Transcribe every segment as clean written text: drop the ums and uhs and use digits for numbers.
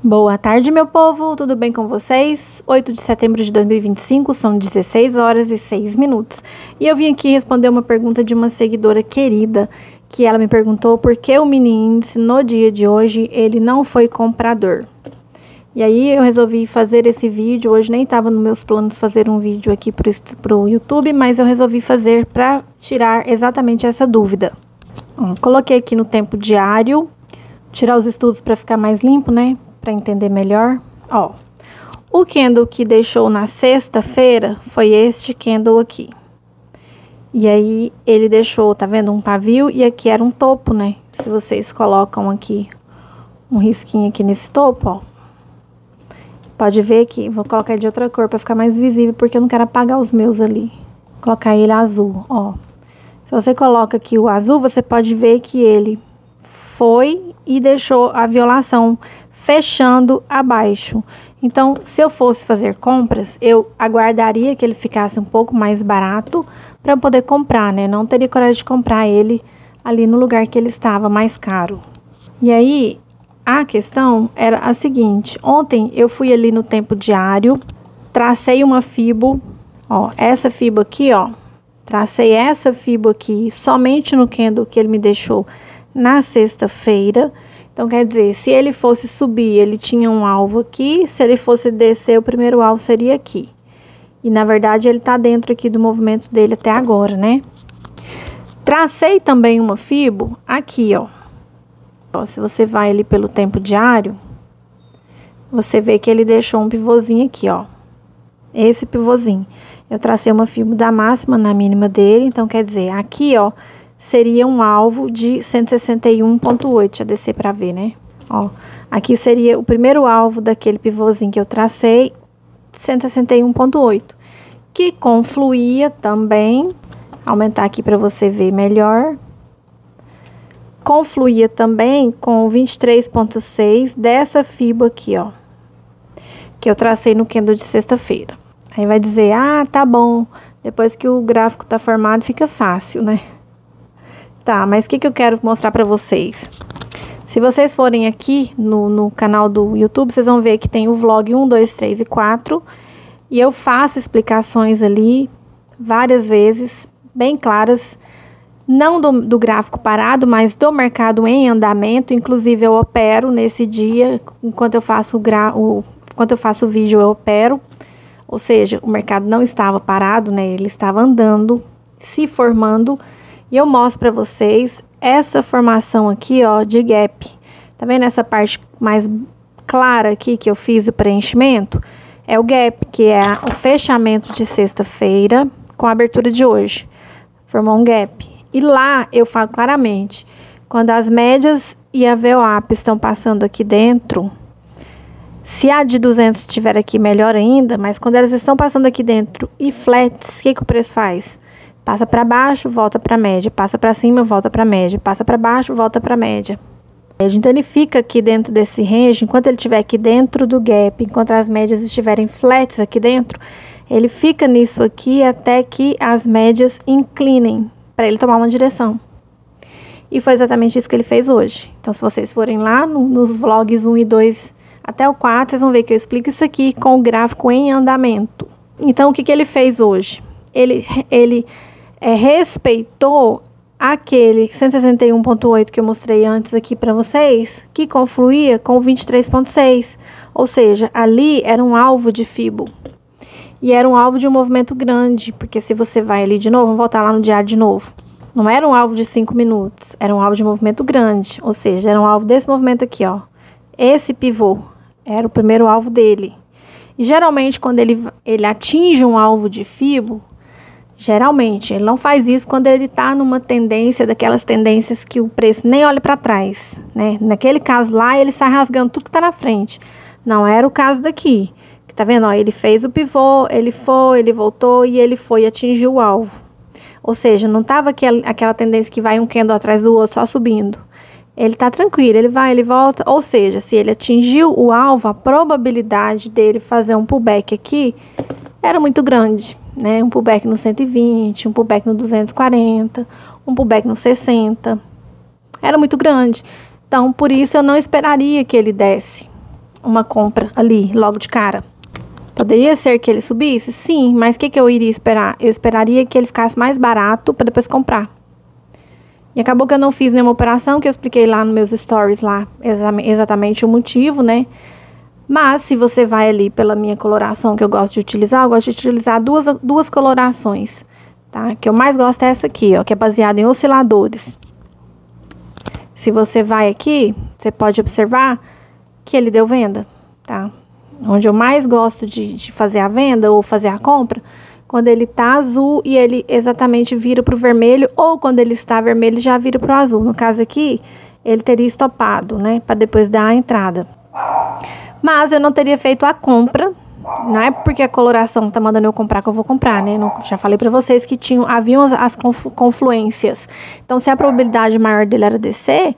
Boa tarde, meu povo, tudo bem com vocês? 8 de setembro de 2025, são 16 horas e 6 minutos. E eu vim aqui responder uma pergunta de uma seguidora querida, que ela me perguntou por que o mini índice no dia de hoje, ele não foi comprador. E aí eu resolvi fazer esse vídeo, hoje nem estava nos meus planos fazer um vídeo aqui pro YouTube, mas eu resolvi fazer para tirar exatamente essa dúvida. Coloquei aqui no tempo diário, tirar os estudos para ficar mais limpo, né? Para entender melhor. Ó, o candle que deixou na sexta-feira foi este candle aqui. E aí ele deixou, tá vendo, um pavio e aqui era um topo, né? Se vocês colocam aqui um risquinho aqui nesse topo, ó. Pode ver que vou colocar ele de outra cor para ficar mais visível, porque eu não quero apagar os meus ali. Vou colocar ele azul, ó. Se você coloca aqui o azul, você pode ver que ele foi e deixou a violação fechando abaixo. Então, se eu fosse fazer compras, eu aguardaria que ele ficasse um pouco mais barato para poder comprar, né? Não teria coragem de comprar ele ali no lugar que ele estava mais caro. E aí, a questão era a seguinte: ontem eu fui ali no tempo diário, tracei uma fibo, ó, essa fibo aqui, ó, tracei essa fibo aqui somente no candle que ele me deixou na sexta-feira. Então, quer dizer, se ele fosse subir, ele tinha um alvo aqui. Se ele fosse descer, o primeiro alvo seria aqui. E, na verdade, ele tá dentro aqui do movimento dele até agora, né? Tracei também uma fibo aqui, ó. Ó, se você vai ali pelo tempo diário, você vê que ele deixou um pivôzinho aqui, ó. Esse pivôzinho. Eu tracei uma fibo da máxima na mínima dele. Então, quer dizer, aqui, ó, seria um alvo de 161,8, deixa eu descer para ver, né? Ó, aqui seria o primeiro alvo daquele pivôzinho que eu tracei, 161,8, que confluía também, aumentar aqui para você ver melhor, confluía também com o 23,6 dessa fibo aqui, ó, que eu tracei no candle de sexta-feira. Aí vai dizer, ah, tá bom, depois que o gráfico tá formado fica fácil, né? Tá, mas o que eu quero mostrar pra vocês? Se vocês forem aqui no canal do YouTube, vocês vão ver que tem o vlog 1, 2, 3 e 4. E eu faço explicações ali várias vezes, bem claras. Não do gráfico parado, mas do mercado em andamento. Inclusive, eu opero nesse dia, enquanto eu faço o vídeo, eu opero. Ou seja, o mercado não estava parado, né? Ele estava andando, se formando. E eu mostro para vocês essa formação aqui, ó, de gap. Tá vendo essa parte mais clara aqui que eu fiz o preenchimento? É o gap, que é o fechamento de sexta-feira com a abertura de hoje. Formou um gap. E lá eu falo claramente, quando as médias e a VWAP estão passando aqui dentro, se a de 200 estiver aqui, melhor ainda, mas quando elas estão passando aqui dentro e flats, o que o preço faz? Passa para baixo, volta para média. Passa para cima, volta para média. Passa para baixo, volta para média. Então, ele fica aqui dentro desse range. Enquanto ele estiver aqui dentro do gap, enquanto as médias estiverem flats aqui dentro, ele fica nisso aqui até que as médias inclinem para ele tomar uma direção. E foi exatamente isso que ele fez hoje. Então, se vocês forem lá nos vlogs 1 e 2 até o 4, vocês vão ver que eu explico isso aqui com o gráfico em andamento. Então, o que ele fez hoje? Ele respeitou aquele 161,8 que eu mostrei antes aqui para vocês, que confluía com o 23,6. Ou seja, ali era um alvo de fibo. E era um alvo de um movimento grande, porque se você vai ali de novo, vamos voltar lá no diário de novo. Não era um alvo de 5 minutos, era um alvo de movimento grande. Ou seja, era um alvo desse movimento aqui, ó. Esse pivô era o primeiro alvo dele. E geralmente, quando ele atinge um alvo de fibo, geralmente, ele não faz isso quando ele está numa tendência, daquelas tendências que o preço nem olha para trás, né? Naquele caso lá, ele sai rasgando tudo que está na frente. Não era o caso daqui. Tá vendo? Ó, ele fez o pivô, ele foi, ele voltou e ele foi e atingiu o alvo. Ou seja, não estava aquela tendência que vai um candle atrás do outro só subindo. Ele tá tranquilo, ele vai, ele volta. Ou seja, se ele atingiu o alvo, a probabilidade dele fazer um pullback aqui era muito grande, né? Um pullback no 120, um pullback no 240, um pullback no 60. Era muito grande. Então, por isso eu não esperaria que ele desse. uma compra ali, logo de cara. Poderia ser que ele subisse? Sim, mas o que eu iria esperar? Eu esperaria que ele ficasse mais barato para depois comprar. E acabou que eu não fiz nenhuma operação, que eu expliquei lá nos meus stories lá exatamente o motivo, né? Mas se você vai ali pela minha coloração que eu gosto de utilizar, eu gosto de utilizar duas colorações, tá? Que eu mais gosto é essa aqui, ó, que é baseada em osciladores. Se você vai aqui, você pode observar que ele deu venda, tá? Onde eu mais gosto de fazer a venda ou fazer a compra, quando ele tá azul e ele exatamente vira pro vermelho, ou quando ele está vermelho já vira pro azul. No caso aqui, ele teria estopado, né, para depois dar a entrada. Mas eu não teria feito a compra, não é porque a coloração tá mandando eu comprar que eu vou comprar, né? Já falei para vocês que haviam as confluências. Então, se a probabilidade maior dele era descer,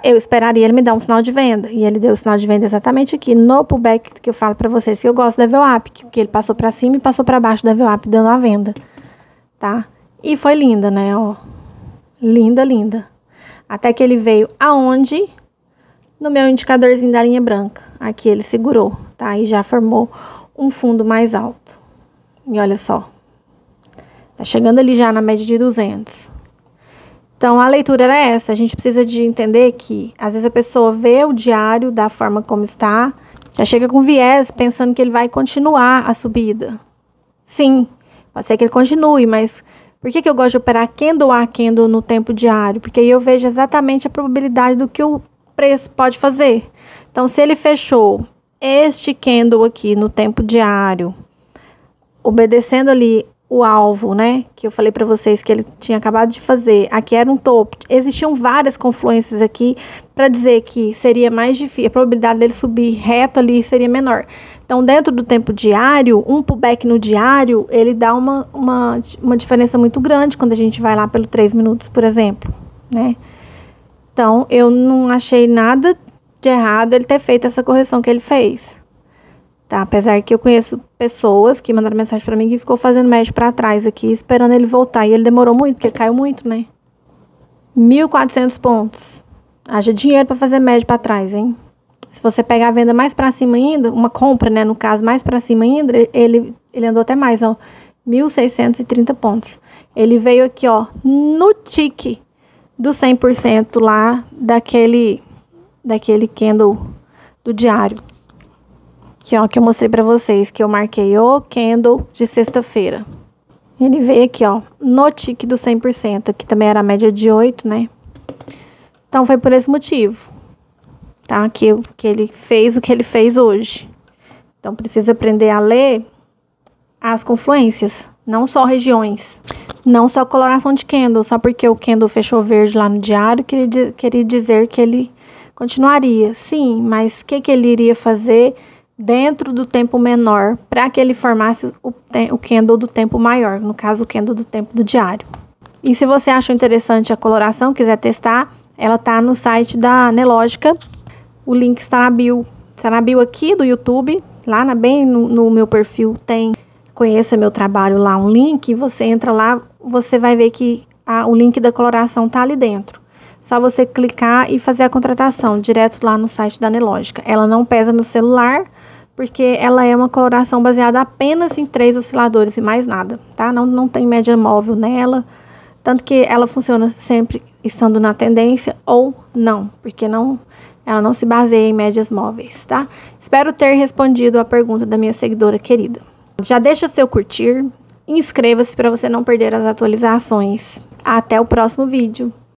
eu esperaria ele me dar um sinal de venda. E ele deu o sinal de venda exatamente aqui, no pullback que eu falo pra vocês, que eu gosto da VWAP, que ele passou pra cima e passou pra baixo da VWAP, dando a venda, tá? E foi linda, né, ó. Linda, linda. Até que ele veio aonde? No meu indicadorzinho da linha branca. Aqui ele segurou, tá? E já formou um fundo mais alto. E olha só. Tá chegando ali já na média de 200. Então, a leitura era essa. A gente precisa de entender que, às vezes, a pessoa vê o diário da forma como está, já chega com viés, pensando que ele vai continuar a subida. Sim, pode ser que ele continue, mas por que eu gosto de operar candle a candle no tempo diário? Porque aí eu vejo exatamente a probabilidade do que o preço pode fazer. Então, se ele fechou este candle aqui no tempo diário, obedecendo ali o alvo, né, que eu falei para vocês que ele tinha acabado de fazer, aqui era um topo, existiam várias confluências aqui para dizer que seria mais difícil, a probabilidade dele subir reto ali seria menor. Então, dentro do tempo diário, um pullback no diário, ele dá uma diferença muito grande quando a gente vai lá pelo 3 minutos, por exemplo, né? Então, eu não achei nada de errado ele ter feito essa correção que ele fez. Tá, apesar que eu conheço pessoas que mandaram mensagem pra mim que ficou fazendo médio pra trás aqui, esperando ele voltar. E ele demorou muito, porque ele caiu muito, né? 1.400 pontos. Haja dinheiro pra fazer médio pra trás, hein? Se você pegar a venda mais pra cima ainda, uma compra, né, no caso, mais pra cima ainda, ele andou até mais, ó. 1.630 pontos. Ele veio aqui, ó, no tique do 100% lá daquele candle do diário. Aqui, ó, que eu mostrei pra vocês, que eu marquei o candle de sexta-feira. Ele veio aqui, ó, no tique do 100%, aqui também era a média de 8, né? Então, foi por esse motivo, tá? Que ele fez o que ele fez hoje. Então, precisa aprender a ler as confluências, não só regiões. Não só coloração de candle, só porque o candle fechou verde lá no diário, queria dizer que ele continuaria. Sim, mas o que ele iria fazer dentro do tempo menor, para que ele formasse o candle do tempo maior, no caso o candle do tempo do diário. E se você achou interessante a coloração, quiser testar, ela tá no site da Nelogica, o link está na bio. Está na bio aqui do YouTube, lá bem no meu perfil tem Conheça Meu Trabalho lá, um link, você entra lá, você vai ver que o link da coloração tá ali dentro. Só você clicar e fazer a contratação direto lá no site da Nelogica. Ela não pesa no celular, porque ela é uma coloração baseada apenas em 3 osciladores e mais nada, tá? Não tem média móvel nela, tanto que ela funciona sempre estando na tendência ou não, porque ela não se baseia em médias móveis, tá? Espero ter respondido a pergunta da minha seguidora querida. Já deixa seu curtir, inscreva-se para você não perder as atualizações. Até o próximo vídeo.